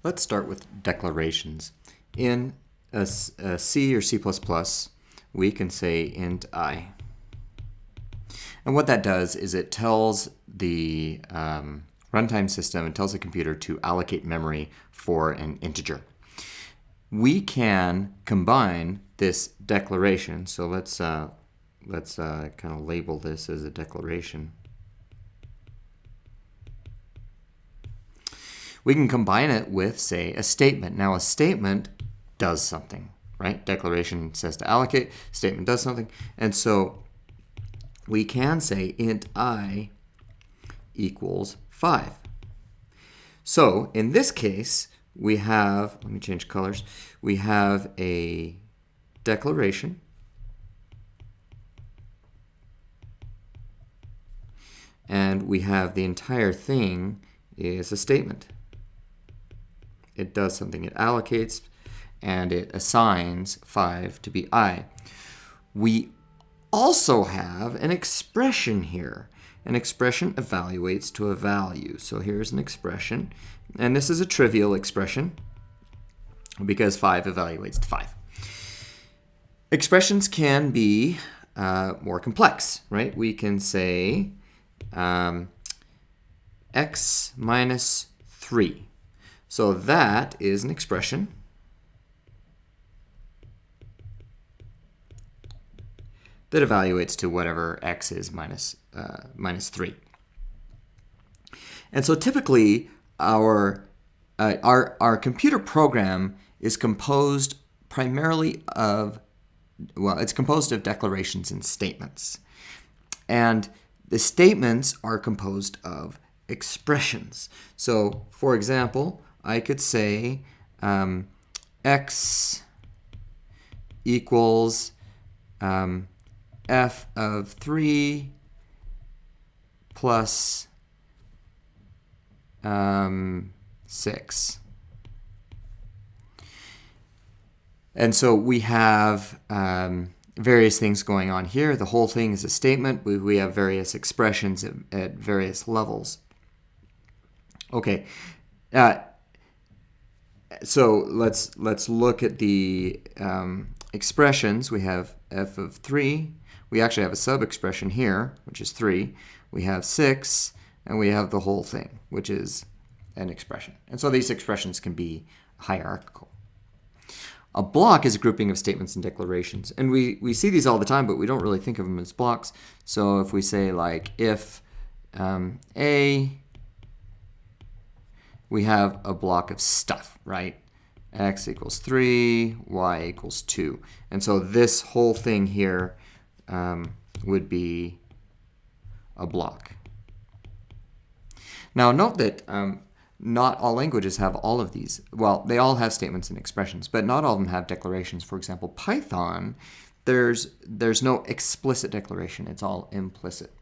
Let's start with declarations. In a C or C++, we can say int I. And what that does is it tells the runtime system, it tells the computer to allocate memory for an integer. We can combine this declaration. So let's kind of label this as a declaration. We can combine it with, say, a statement. Now, a statement does something, right? Declaration says to allocate, statement does something. And so we can say int I equals 5. So in this case, we have, let me change colors, we have a declaration and we have the entire thing is a statement. It does something, it allocates and it assigns 5 to be I. We also have an expression here. An expression evaluates to a value. So here's an expression, and this is a trivial expression because 5 evaluates to 5. Expressions can be more complex, right? We can say x minus 3. So that is an expression that evaluates to whatever x is minus 3. And so typically our computer program is composed primarily of, well, it's composed of declarations and statements. And the statements are composed of expressions. So for example, I could say x equals f of 3 plus 6. And so we have various things going on here. The whole thing is a statement. We have various expressions at various levels. Okay, so let's look at the expressions. We have f of 3. We actually have a sub-expression here, which is 3. We have 6, and we have the whole thing, which is an expression. And so these expressions can be hierarchical. A block is a grouping of statements and declarations. And we see these all the time, but we don't really think of them as blocks. So if we say, like, if A, we have a block of stuff, right? X equals 3, Y equals 2. And so this whole thing here would be a block. Now note that not all languages have all of these. Well, they all have statements and expressions, but not all of them have declarations. For example, Python, there's no explicit declaration. It's all implicit.